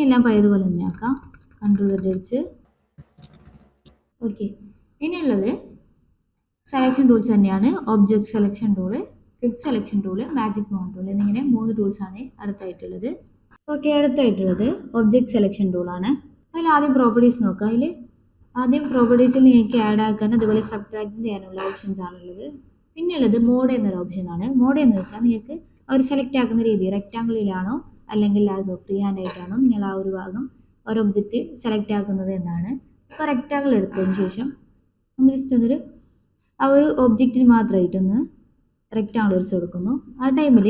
എല്ലാം പഴയതുപോലെ തന്നെ ആക്കാം. കൺട്രോൾ അടിച്ച്. ഓക്കെ, ഇനിയുള്ളത് സെലക്ഷൻ ടൂൾസ് തന്നെയാണ്. Object selection tool, quick selection tool, magic wand tool എന്നിങ്ങനെ 3 ടൂൾസാണ് അടുത്തായിട്ടുള്ളത്. ഓക്കെ, അടുത്തായിട്ടുള്ളത് ഒബ്ജക്റ്റ് സെലക്ഷൻ ടൂളാണ്. അതിൽ ആദ്യം പ്രോപ്പർട്ടീസ് നോക്കാം. അതിൽ ആദ്യം പ്രോപ്പർട്ടീസിൽ നിങ്ങൾക്ക് ആഡ് ആക്കാൻ അതുപോലെ സബ്ട്രാക്ട് ചെയ്യാനുള്ള ഓപ്ഷൻസ് ആണുള്ളത്. പിന്നെയുള്ളത് മോഡ് എന്നൊരു ഓപ്ഷനാണ്. മോഡ് എന്ന് വെച്ചാൽ നിങ്ങൾക്ക് അവർ സെലക്ട് ആക്കുന്ന രീതി റെക്റ്റാങ്കിളിലാണോ അല്ലെങ്കിൽ ലാസോ ഫ്രീ ഹാൻഡ് ആയിട്ടാണോ നിങ്ങൾ ആ ഒരു ഭാഗം ഒരു ഒബ്ജക്റ്റ് സെലക്ട് ആക്കുന്നത് എന്നാണ്. ഇപ്പോൾ റെക്റ്റാങ്കിൾ എടുത്തതിന് ശേഷം നമ്മൾ ജസ്റ്റ് ഒന്നൊരു ആ ഒരു ഒബ്ജക്റ്റിന് മാത്രമായിട്ടൊന്ന് റെക്റ്റാങ്കിൾ വരച്ച് കൊടുക്കുന്നു. ആ ടൈമിൽ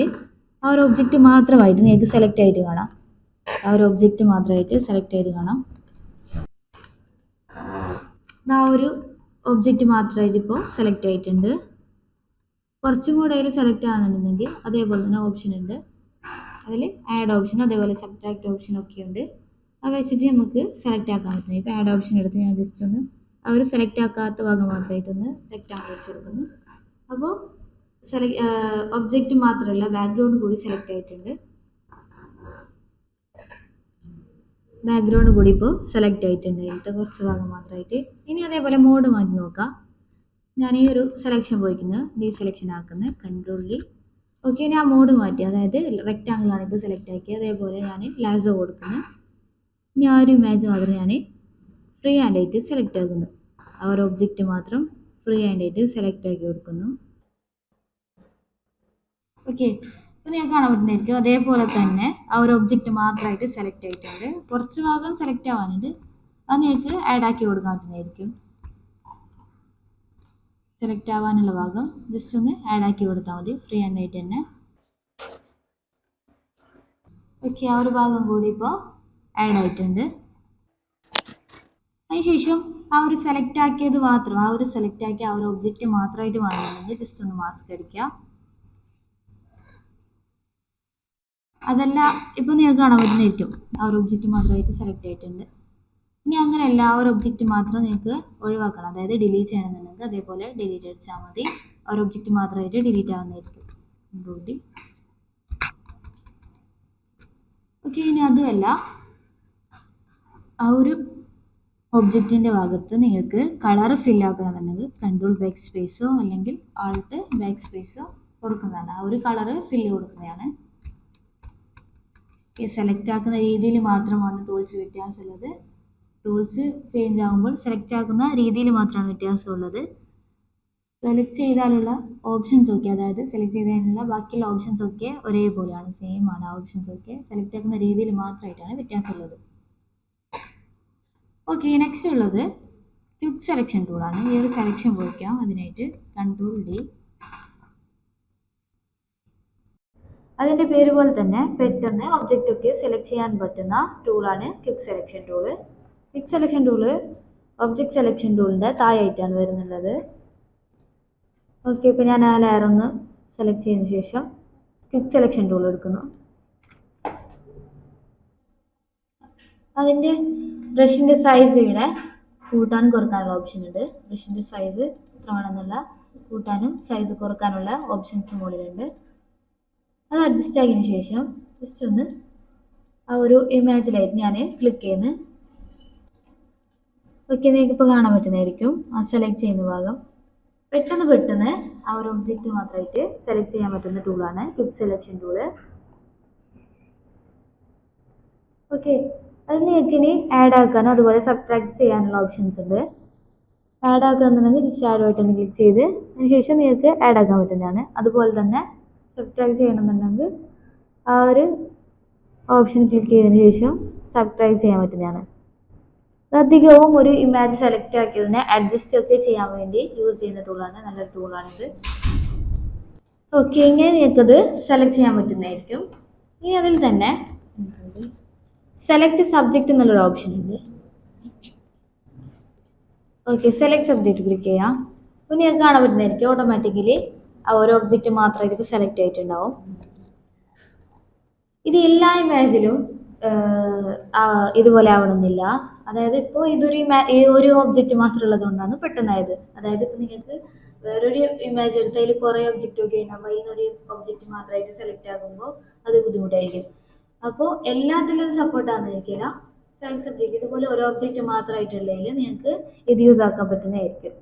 ആ ഒരു ഒബ്ജക്റ്റ് മാത്രമായിട്ട് നിങ്ങൾക്ക് സെലക്ട് ആയിട്ട് കാണാം. ആ ഒരു ഒബ്ജക്റ്റ് മാത്രമായിട്ട് സെലക്ട് ആയിട്ട് കാണാം. ആ ഒരു ഒബ്ജക്റ്റ് മാത്രമായിട്ട് ഇപ്പോൾ സെലക്ട് ആയിട്ടുണ്ട്. കുറച്ചും കൂടെ അതിൽ സെലക്ട് ആകുന്നുണ്ടെങ്കിൽ അതേപോലെ തന്നെ ഓപ്ഷൻ ഉണ്ട്. അതിൽ ആഡ് ഓപ്ഷൻ അതേപോലെ സബ്ട്രാക്ട് ഓപ്ഷൻ ഒക്കെ ഉണ്ട്. അത് വെച്ചിട്ട് നമുക്ക് സെലക്ട് ആക്കാൻ പറ്റുന്നത്. ഇപ്പോൾ ആഡ് ഓപ്ഷൻ എടുത്ത് ഞാൻ ജസ്റ്റ് ഒന്ന് ആ ഒരു സെലക്ട് ആക്കാത്ത ഭാഗം മാത്രമായിട്ടൊന്ന് റെക്റ്റാങ്കിൾ വെച്ച് കൊടുക്കുന്നു. അപ്പോൾ ഒബ്ജക്റ്റ് മാത്രമല്ല ബാക്ക്ഗ്രൗണ്ട് കൂടി സെലക്ട് ആയിട്ടുണ്ട്. ബാക്ക്ഗ്രൗണ്ട് കൂടി ഇപ്പോൾ സെലക്ട് ആയിട്ടുണ്ട്. ഇതിലത്തെ കുറച്ച് ഭാഗം മാത്രമായിട്ട്. ഇനി അതേപോലെ മോഡ് മാറ്റി നോക്കാം. ഞാൻ ഈ ഒരു സെലക്ഷൻ പോയിക്കുന്നത് ഡീസെലക്ഷൻ ആക്കുന്നത് കൺട്രോൾ ഡി. ഓക്കെ, ഞാൻ മോഡ് മാറ്റി. അതായത് റെക്റ്റാങ്കിൾ ആണ് ഇപ്പോൾ സെലക്ട് ആക്കി. അതേപോലെ ഞാൻ ലാസോ കൊടുക്കുന്നു. ഇനി ആ ഒരു ഇമേജ് മാത്രം ഞാൻ ഫ്രീ ഹാൻഡ് ആയിട്ട് സെലക്ട് ആക്കുന്നു. ആ ഒരു ഒബ്ജക്റ്റ് മാത്രം ഫ്രീ ഹാൻഡ് ആയിട്ട് സെലക്ട് ആക്കി കൊടുക്കുന്നു. ഓക്കെ, ഇപ്പോൾ നിങ്ങൾക്ക് കാണാൻ പറ്റുന്നതായിരിക്കും. അതേപോലെ തന്നെ ആ ഒരു ഒബ്ജക്റ്റ് മാത്രമായിട്ട് സെലക്ട് ആയിട്ടുണ്ട്. കുറച്ച് ഭാഗം സെലക്ട് ആവാനുണ്ട്. അത് നിങ്ങൾക്ക് ആഡ് ആക്കി കൊടുക്കാൻ പറ്റുന്നതായിരിക്കും. സെലക്ട് ആവാനുള്ള ഭാഗം ജസ്റ്റ് ഒന്ന് ആഡ് ആക്കി കൊടുത്താൽ മതി ഫ്രീ ഹാൻഡ് ആയിട്ട് തന്നെ. ഓക്കെ, ആ ഒരു ഭാഗം കൂടി ഇപ്പോൾ ആഡ് ആയിട്ടുണ്ട്. അതിനുശേഷം ആ ഒരു സെലക്ട് ആക്കിയത് മാത്രം ആ ഒരു സെലക്ട് ആക്കിയ ആ ഒരു ഒബ്ജക്റ്റ് മാത്രമായിട്ട് വേണമെന്നുണ്ടെങ്കിൽ ജസ്റ്റ് ഒന്ന് മാസ്ക് അടിക്കുക. അതല്ല ഇപ്പോൾ നിങ്ങൾക്ക് കാണാൻ പറ്റുന്നതായിരിക്കും ആ ഒരു ഒബ്ജക്റ്റ് മാത്രമായിട്ട് സെലക്ട് ആയിട്ടുണ്ട്. ഇനി അങ്ങനെയല്ല ആ ഒരു ഒബ്ജക്റ്റ് മാത്രം നിങ്ങൾക്ക് ഒഴിവാക്കണം. അതായത് ഡിലീറ്റ് ചെയ്യണമെന്നുണ്ടെങ്കിൽ അതേപോലെ ഡിലീറ്റ് അടിച്ചാൽ മതി. ആ ഒരു ഒബ്ജക്റ്റ് മാത്രമായിട്ട് ഡിലീറ്റ് ആവുന്നതായിരിക്കും. ഓക്കെ, ഇനി അതുമല്ല ആ ഒരു ഒബ്ജക്റ്റിൻ്റെ ഭാഗത്ത് നിങ്ങൾക്ക് കളർ ഫിൽ ആക്കണമെന്നുണ്ടെങ്കിൽ കൺട്രോൾ ബാക്ക് സ്പേസോ അല്ലെങ്കിൽ ആൾട്ട് ബാക്ക് സ്പേസോ കൊടുക്കുന്നതാണ്. ആ ഒരു കളർ ഫില്ല് കൊടുക്കുന്നതാണ്. സെലക്ട് ആക്കുന്ന രീതിയിൽ മാത്രമാണ് ടൂൾസ് വ്യത്യാസമുള്ളത്. ടൂൾസ് ചേഞ്ച് ആകുമ്പോൾ സെലക്ട് ആക്കുന്ന രീതിയിൽ മാത്രമാണ് വ്യത്യാസമുള്ളത്. സെലക്ട് ചെയ്താലുള്ള ഓപ്ഷൻസ് ഒക്കെ, അതായത് സെലക്ട് ചെയ്തതിനുള്ള ബാക്കിയുള്ള ഓപ്ഷൻസ് ഒക്കെ ഒരേപോലെയാണ്, സെയിം ആണ്. ആ ഓപ്ഷൻസ് ഒക്കെ സെലക്ട് ആക്കുന്ന രീതിയിൽ മാത്രമായിട്ടാണ് വ്യത്യാസമുള്ളത്. ഓക്കെ, നെക്സ്റ്റ് ഉള്ളത് ക്വിക്ക് സെലക്ഷൻ ടൂളാണ്. ഈ ഒരു സെലക്ഷൻ പോയിക്കാം. അതിനായിട്ട് കൺട്രോൾ ഡി. അതിൻ്റെ പേര് പോലെ തന്നെ പെട്ടെന്ന് ഒബ്ജക്റ്റ് ഒക്കെ സെലക്ട് ചെയ്യാൻ പറ്റുന്ന ടൂളാണ് quick selection tool. Quick selection tool object selection ടൂളിൻ്റെ താഴെയായിട്ടാണ് വരുന്നുള്ളത്. ഓക്കെ, ഇപ്പോൾ ഞാൻ ആ ലെയർ ഒന്ന് സെലക്ട് ചെയ്തതിന് ശേഷം ക്വിക്ക് സെലക്ഷൻ ടൂൾ എടുക്കുന്നു. അതിൻ്റെ ബ്രഷിൻ്റെ സൈസ് ഇവിടെ കൂട്ടാനും കുറക്കാനുള്ള ഓപ്ഷൻ ഉണ്ട്. ബ്രഷിൻ്റെ സൈസ് എത്ര വേണമെന്നുള്ള കൂട്ടാനും സൈസ് കുറക്കാനുള്ള ഓപ്ഷൻസ് മുകളിലുണ്ട്. അത് അഡ്ജസ്റ്റ് ആക്കിയതിന് ശേഷം ജസ്റ്റ് ഒന്ന് ആ ഒരു ഇമേജിലായിട്ട് ഞാൻ ക്ലിക്ക് ചെയ്യുന്നു. ഓക്കെ, നിങ്ങൾക്ക് ഇപ്പോൾ കാണാൻ പറ്റുന്നതായിരിക്കും ആ സെലക്ട് ചെയ്യുന്ന ഭാഗം. പെട്ടെന്ന് ആ ഒരു ഒബ്ജക്റ്റ് മാത്രമായിട്ട് സെലക്ട് ചെയ്യാൻ പറ്റുന്ന ടൂളാണ് ക്വിക്ക് സെലക്ഷൻ ടൂള്. ഓക്കെ, അത് നിങ്ങൾക്ക് ഇനി ആഡ് ആക്കാനോ അതുപോലെ സബ്ട്രാക്ട് ചെയ്യാനുള്ള ഓപ്ഷൻസ് ഉണ്ട്. ആഡ് ആക്കണമെന്നുണ്ടെങ്കിൽ ജസ്റ്റ് ആഡ് ബട്ടൺ ക്ലിക്ക് ചെയ്ത് അതിനുശേഷം നിങ്ങൾക്ക് ആഡ് ആക്കാൻ പറ്റുന്നതാണ്. അതുപോലെ തന്നെ സബ്ട്രാക്ട് ചെയ്യണമെന്നുണ്ടെങ്കിൽ ആ ഒരു ഓപ്ഷൻ ക്ലിക്ക് ചെയ്തതിന് ശേഷം സബ്ട്രാക്ട് ചെയ്യാൻ പറ്റുന്നതാണ്. അധികവും ഒരു ഇമേജ് സെലക്ട് ആക്കിയതിനെ അഡ്ജസ്റ്റ് ഒക്കെ ചെയ്യാൻ വേണ്ടി യൂസ് ചെയ്യുന്ന ടൂളാണ്. നല്ലൊരു ടൂളാണിത്. ഓക്കെ, ഇങ്ങനെ നിങ്ങൾക്കത് സെലക്ട് ചെയ്യാൻ പറ്റുന്നതായിരിക്കും. ഇനി അതിൽ തന്നെ സെലക്ട് സബ്ജക്റ്റ് എന്നുള്ളൊരു ഓപ്ഷൻ ഉണ്ട്. ഓക്കെ, സെലക്ട് സബ്ജക്റ്റ് ക്ലിക്ക് ചെയ്യാം. അപ്പോൾ നിങ്ങൾക്ക് കാണാൻ പറ്റുന്നതായിരിക്കും ഓട്ടോമാറ്റിക്കലി ആ ഒരു ഒബ്ജക്റ്റ് മാത്രമായിട്ട് സെലക്ട് ആയിട്ടുണ്ടാവും. ഇത് എല്ലാ ഇമേജിലും ഇതുപോലെ ആവണമെന്നില്ല. അതായത് ഇപ്പോൾ ഒരു ഒബ്ജക്റ്റ് മാത്രം ഉള്ളത് കൊണ്ടാണ് പെട്ടെന്നായത്. അതായത് ഇപ്പോൾ നിങ്ങൾക്ക് വേറൊരു ഇമേജ് എടുത്തതിൽ കുറേ ഒബ്ജക്റ്റ് ഒക്കെ ഉണ്ടാകുമ്പോൾ അതിനൊരു ഒബ്ജക്റ്റ് മാത്രമായിട്ട് സെലക്ട് ആകുമ്പോൾ അത് ബുദ്ധിമുട്ടായിരിക്കും. അപ്പോൾ എല്ലാത്തിലും സപ്പോർട്ട് ആകുന്നിരിക്കില്ല. സെലക്ട് സബ്ജക്റ്റ് ഇതുപോലെ ഒരു ഒബ്ജക്റ്റ് മാത്രമായിട്ടുള്ളതിൽ നിങ്ങൾക്ക് ഇത് യൂസ് ആക്കാൻ പറ്റുന്നതായിരിക്കും.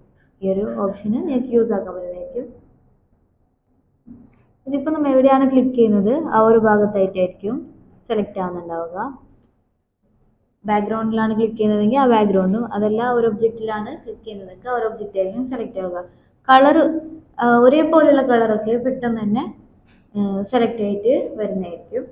ഈ ഒരു ഓപ്ഷന് നിങ്ങൾക്ക് യൂസ് ആക്കാൻ പറ്റുന്നതായിരിക്കും. ഇതിപ്പോൾ നമ്മൾ എവിടെയാണ് ക്ലിക്ക് ചെയ്യുന്നത് ആ ഒരു ഭാഗത്തായിട്ടായിരിക്കും സെലക്ട് ആവുന്നുണ്ടാവുക. ബാക്ക്ഗ്രൗണ്ടിലാണ് ക്ലിക്ക് ചെയ്യുന്നതെങ്കിൽ ആ ബാക്ക്ഗ്രൗണ്ടും, അതല്ല ഒരു ഒബ്ജക്റ്റിലാണ് ക്ലിക്ക് ചെയ്യുന്നതെങ്കിൽ ആ ഒരു ഒബ്ജക്റ്റ് ആയിരിക്കും സെലക്ട് ആവുക. കളർ ഒരേപോലെയുള്ള കളറൊക്കെ പെട്ടെന്ന് തന്നെ സെലക്ട് ആയിട്ട് വരുന്നതായിരിക്കും.